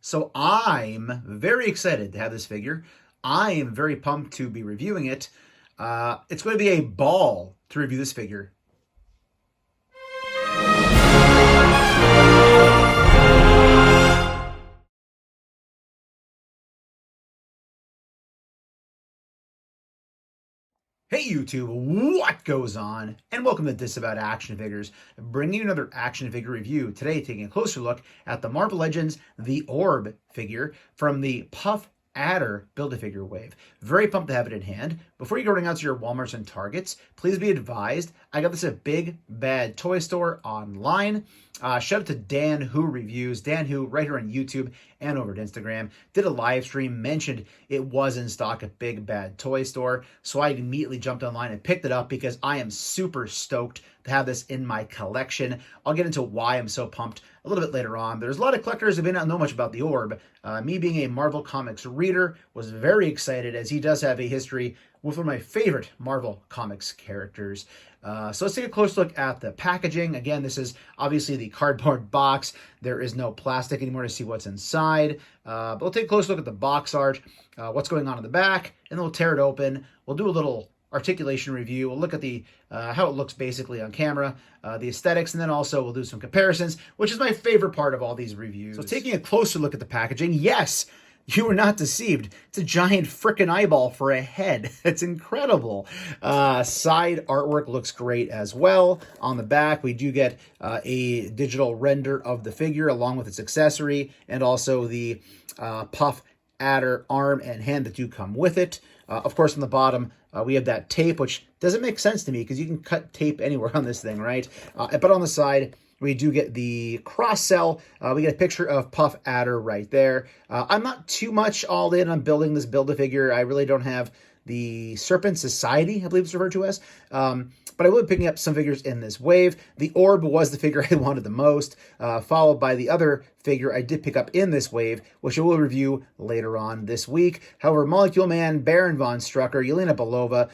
So I'm very excited to have this figure. I am very pumped to be reviewing it. It's going to be a ball to review this figure. Hey YouTube, what goes on? And welcome to Disavowed Action Figures, bringing you another action figure review. Today, taking a closer look at the Marvel Legends The Orb figure from the Puff Adder Build-A-Figure wave. Very pumped to have it in hand. Before you go running out to your Walmarts and Targets, please be advised, I got this at Big Bad Toy Store online. Shout out to Dan Who Reviews. Dan Who, right here on YouTube and over at Instagram, did a live stream, mentioned it was in stock at Big Bad Toy Store. So I immediately jumped online and picked it up because I am super stoked to have this in my collection. I'll get into why I'm so pumped a little bit later on. There's a lot of collectors who may not know much about the Orb. Me being a Marvel Comics reader, was very excited as he does have a history with one of my favorite Marvel Comics characters. So let's take a close look at the packaging. Again, this is obviously the cardboard box. There is no plastic anymore to see what's inside. But we'll take a close look at the box art, what's going on in the back, and then we'll tear it open. We'll do a little articulation review. We'll look at the how it looks basically on camera, the aesthetics, and then also we'll do some comparisons, which is my favorite part of all these reviews. So taking a closer look at the packaging, yes, you were not deceived. It's a giant frickin' eyeball for a head. It's incredible. Side artwork looks great as well. On the back, we do get a digital render of the figure along with its accessory and also the Puff Adder arm and hand that do come with it. Of course, on the bottom, we have that tape, which doesn't make sense to me because you can cut tape anywhere on this thing, right? But on the side, we do get the cross-sell. We get a picture of Puff Adder right there. I'm not too much all in on building this Build-A-Figure. I really don't have the Serpent Society, I believe it's referred to as. But I will be picking up some figures in this wave. The Orb was the figure I wanted the most, followed by the other figure I did pick up in this wave, which I will review later on this week. However, Molecule Man, Baron Von Strucker, Yelena Belova,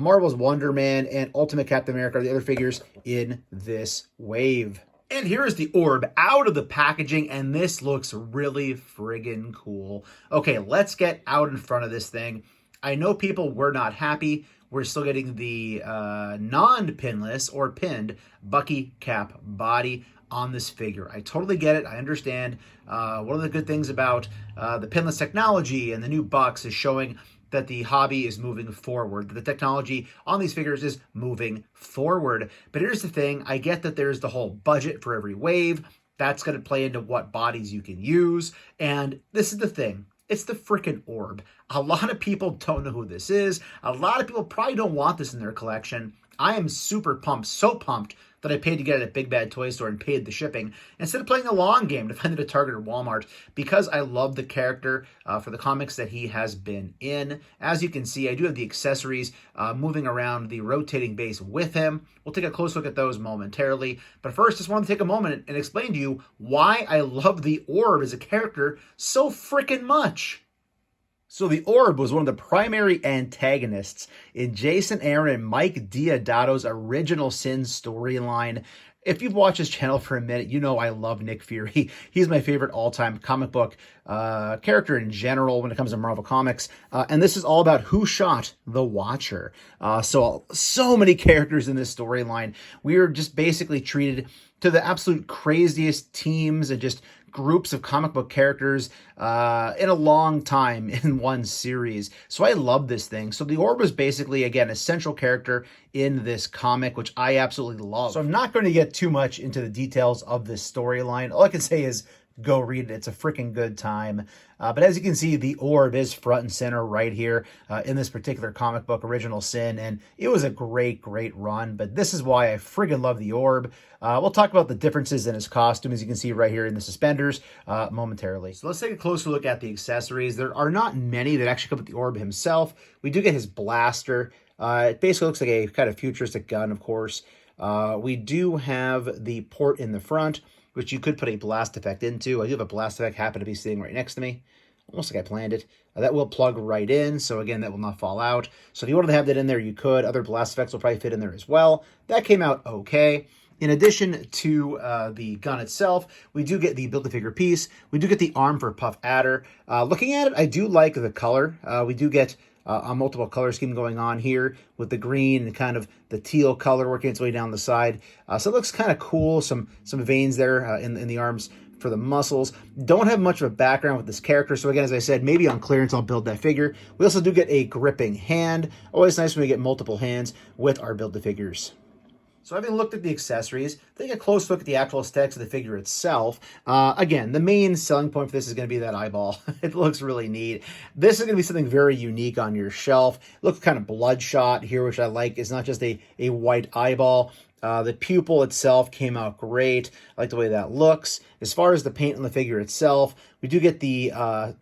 Marvel's Wonder Man, and Ultimate Captain America are the other figures in this wave. And here is the Orb out of the packaging, and this looks really friggin' cool. Okay, let's get out in front of this thing. I know people were not happy. We're still getting the non-pinless or pinned Bucky Cap body on this figure. I totally get it. I understand. One of the good things about the pinless technology and the new Bucks is showing that the hobby is moving forward, that the technology on these figures is moving forward. But here's the thing. I get that there's the whole budget for every wave. That's going to play into what bodies you can use. And this is the thing. It's the frickin' Orb. A lot of people don't know who this is. A lot of people probably don't want this in their collection. I am super pumped, so pumped, that I paid to get it at Big Bad Toy Store and paid the shipping, instead of playing the long game to find it at Target or Walmart, because I love the character for the comics that he has been in. As you can see, I do have the accessories moving around the rotating base with him. We'll take a close look at those momentarily. But first, just want to take a moment and explain to you why I love the Orb as a character so frickin' much. So the Orb was one of the primary antagonists in Jason Aaron and Mike Deodato's Original Sin storyline. If you've watched this channel for a minute, you know I love Nick Fury. He's my favorite all-time comic book character in general when it comes to Marvel Comics. And this is all about who shot the Watcher. So many characters in this storyline. We are just basically treated to the absolute craziest teams and just groups of comic book characters in a long time in one series. So I love this thing. So the Orb was basically, again, a central character in this comic, which I absolutely love. So I'm not going to get too much into the details of this storyline. All I can say is go read it. It's a freaking good time. But as you can see, the Orb is front and center right here in this particular comic book, Original Sin. And it was a great, great run. But this is why I friggin' love the Orb. We'll talk about the differences in his costume, as you can see right here in the suspenders, momentarily. So let's take a closer look at the accessories. There are not many that actually come with the Orb himself. We do get his blaster. It basically looks like a kind of futuristic gun, of course. We do have the port in the front, which you could put a blast effect into. I do have a blast effect happen to be sitting right next to me. Almost like I planned it. That will plug right in, so again, that will not fall out. So if you wanted to have that in there, you could. Other blast effects will probably fit in there as well. That came out okay. In addition to the gun itself, we do get the Build-A-Figure piece. We do get the arm for Puff Adder. Looking at it, I do like the color. We do get a multiple color scheme going on here with the green and kind of the teal color working its way down the side. So it looks kind of cool. Some veins there in the arms for the muscles. Don't have much of a background with this character, so again, as I said, maybe on clearance I'll build that figure. We also do get a gripping hand. Always nice when we get multiple hands with our Build-A-Figures. So having looked at the accessories, take a close look at the actual aesthetics of the figure itself. Again, the main selling point for this is going to be that eyeball. It looks really neat. This is going to be something very unique on your shelf. It looks kind of bloodshot here, which I like. It's not just a white eyeball. The pupil itself came out great. I like the way that looks. As far as the paint on the figure itself, we do get the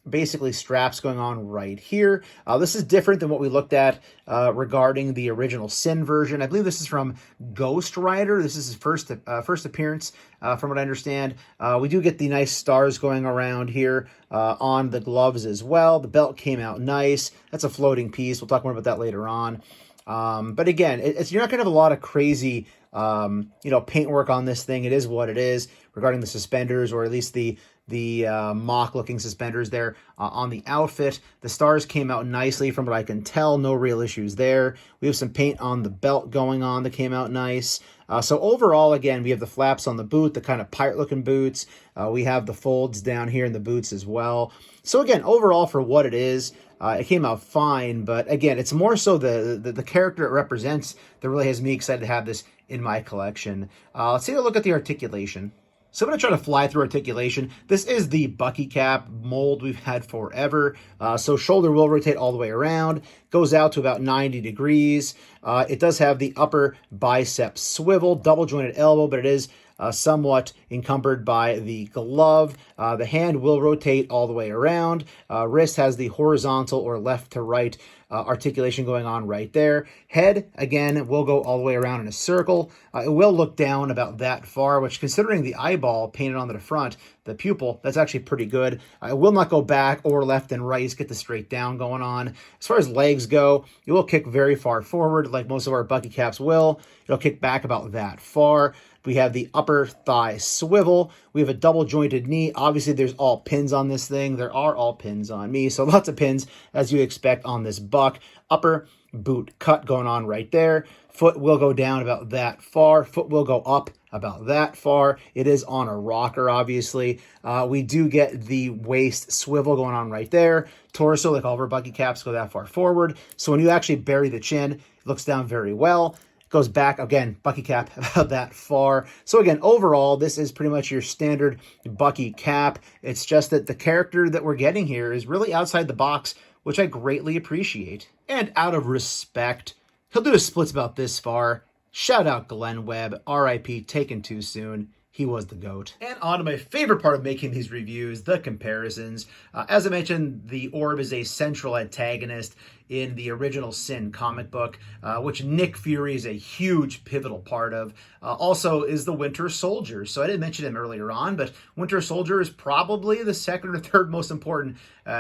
basically straps going on right here. This is different than what we looked at regarding the original Sin version. I believe this is from Ghost Rider. This is his first appearance, from what I understand. We do get the nice stars going around here on the gloves as well. The belt came out nice. That's a floating piece. We'll talk more about that later on. But again, you're not going to have a lot of crazy paintwork on this thing. It is what it is regarding the suspenders, or at least the mock-looking suspenders there on the outfit. The stars came out nicely from what I can tell. No real issues there. We have some paint on the belt going on that came out nice. So overall, again, we have the flaps on the boot, the kind of pirate-looking boots. We have the folds down here in the boots as well. So again, overall, for what it is, it came out fine. But again, it's more so the character it represents that really has me excited to have this in my collection. Let's take a look at the articulation. So I'm going to try to fly through articulation. This is the Bucky cap mold we've had forever. So shoulder will rotate all the way around, goes out to about 90 degrees. It does have the upper bicep swivel, double jointed elbow, but it is somewhat encumbered by the glove. The hand will rotate all the way around. Wrist has the horizontal or left to right articulation going on right there. Head, again, will go all the way around in a circle. It will look down about that far, which, considering the eyeball painted on the front, the pupil, that's actually pretty good. It will not go back or left and right. Just get the straight down going on. As far as legs go, it will kick very far forward, like most of our Bucky caps will. It'll kick back about that far. We have the upper thigh swivel. We have a double jointed knee. Obviously, there's all pins on this thing. There are all pins on me. So lots of pins, as you expect on this buck. Upper boot cut going on right there. Foot will go down about that far. Foot will go up about that far. It is on a rocker, obviously. We do get the waist swivel going on right there. Torso, like all of our Bucky caps, go that far forward. So when you actually bury the chin, it looks down very well. Goes back, again, Bucky cap about that far. So again, overall, this is pretty much your standard Bucky cap. It's just that the character that we're getting here is really outside the box, which I greatly appreciate. And out of respect, he'll do his splits about this far. Shout out Glenn Webb, RIP, taken too soon. He was the GOAT. And on to my favorite part of making these reviews, the comparisons. As I mentioned, the Orb is a central antagonist in the original Sin comic book, which Nick Fury is a huge pivotal part of. Also is the Winter Soldier. So I didn't mention him earlier on, but Winter Soldier is probably the second or third most important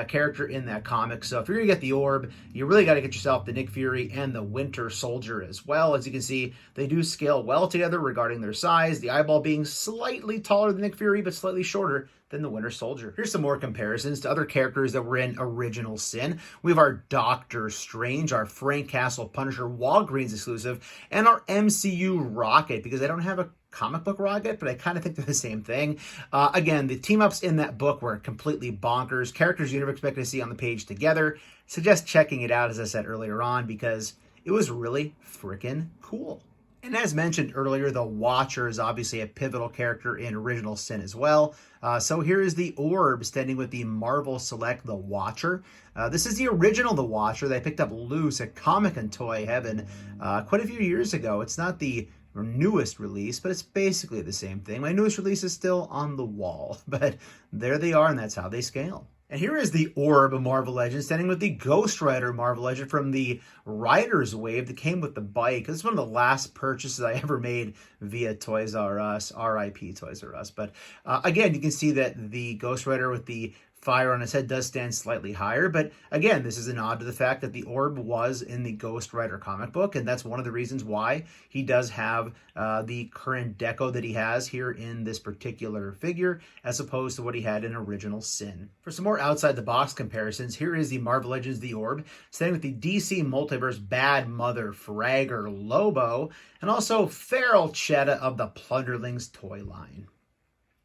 character in that comic. So if you're going to get the Orb, you really got to get yourself the Nick Fury and the Winter Soldier as well. As you can see, they do scale well together regarding their size, the eyeball being slightly taller than Nick Fury, but slightly shorter than the Winter Soldier. Here's some more comparisons to other characters that were in original Sin. We have our Doctor Strange, our Frank Castle Punisher Walgreens exclusive, and our MCU Rocket, because I don't have a comic book Rocket, but I kind of think they're the same thing. Again, the team-ups in that book were completely bonkers. Characters you never expected to see on the page together. Suggest checking it out, as I said earlier on, because it was really freaking cool. And as mentioned earlier, the Watcher is obviously a pivotal character in original Sin as well. So here is the Orb standing with the Marvel Select The Watcher. This is the original The Watcher that I picked up loose at Comic and Toy Heaven quite a few years ago. It's not the newest release, but it's basically the same thing. My newest release is still on the wall, but there they are, and that's how they scale. And here is the Orb of Marvel Legends standing with the Ghost Rider Marvel Legend from the Rider's Wave that came with the bike. This is one of the last purchases I ever made via Toys R Us, RIP Toys R Us. But again, you can see that the Ghost Rider with the fire on his head does stand slightly higher, but again, this is a nod to the fact that the Orb was in the Ghost Rider comic book, and that's one of the reasons why he does have the current deco that he has here in this particular figure, as opposed to what he had in Original Sin. For some more outside-the-box comparisons, here is the Marvel Legends The Orb, standing with the DC Multiverse Bad Mother Fragger Lobo, and also Feral Cheetah of the Plunderlings toy line.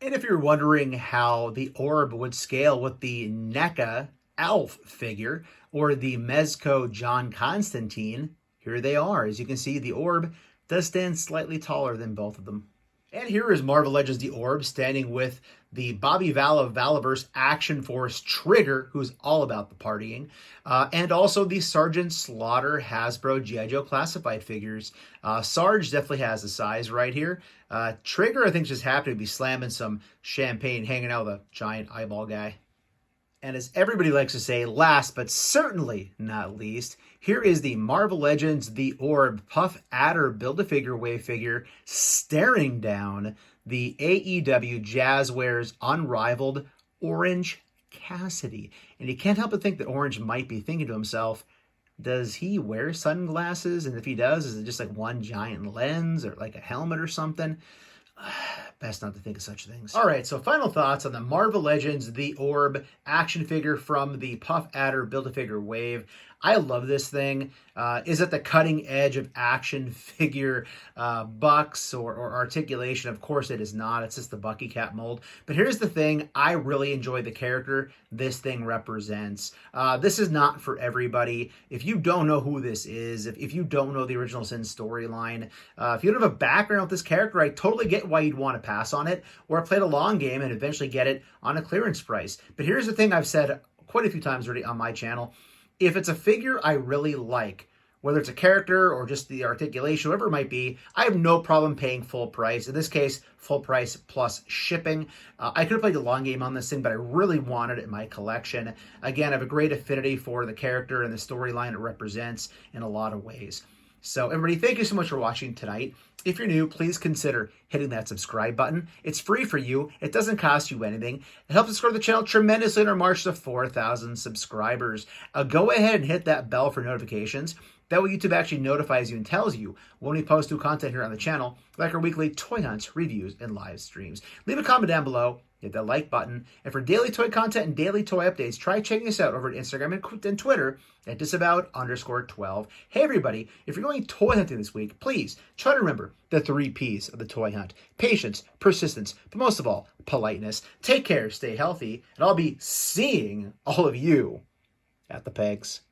And if you're wondering how the Orb would scale with the NECA Elf figure or the Mezco John Constantine, here they are. As you can see, the Orb does stand slightly taller than both of them. And here is Marvel Legends The Orb standing with the Bobby Vala Valaverse Action Force Trigger, who's all about the partying, and also the Sergeant Slaughter Hasbro G.I. Joe Classified figures. Sarge definitely has the size right here. Trigger, I think, just happened to be slamming some champagne, hanging out with a giant eyeball guy. And as everybody likes to say, last but certainly not least, here is the Marvel Legends The Orb Puff Adder Build-A-Figure Wave figure staring down the AEW Jazzwares Unrivaled Orange Cassidy. And you can't help but think that Orange might be thinking to himself, does he wear sunglasses? And if he does, is it just like one giant lens or like a helmet or something? Best not to think of such things. All right, so final thoughts on the Marvel Legends The Orb action figure from the Puff Adder Build-A-Figure Wave. I love this thing. Is it the cutting edge of action figure bucks or articulation? Of course it is not. It's just the Bucky Cat mold. But here's the thing. I really enjoy the character this thing represents. This is not for everybody. If you don't know who this is, if you don't know the Original Sin storyline, if you don't have a background with this character, I totally get why you'd want to pass on it or play a long game and eventually get it on a clearance price. But here's the thing I've said quite a few times already on my channel. If it's a figure I really like, whether it's a character or just the articulation, whatever it might be, I have no problem paying full price. In this case, full price plus shipping. I could have played the long game on this thing, but I really wanted it in my collection. Again, I have a great affinity for the character and the storyline it represents in a lot of ways. So everybody, thank you so much for watching tonight. If you're new, please consider hitting that subscribe button. It's free for you. It doesn't cost you anything. It helps us grow the channel tremendously in our march to 4,000 subscribers. Go ahead and hit that bell for notifications. That way YouTube actually notifies you and tells you when we post new content here on the channel, like our weekly toy hunts, reviews, and live streams. Leave a comment down below. Hit that like button. And for daily toy content and daily toy updates, try checking us out over at Instagram and Twitter at Disavowed_12. Hey everybody, if you're going toy hunting this week, please try to remember the 3 P's of the toy hunt. Patience, persistence, but most of all, politeness. Take care, stay healthy, and I'll be seeing all of you at the pegs.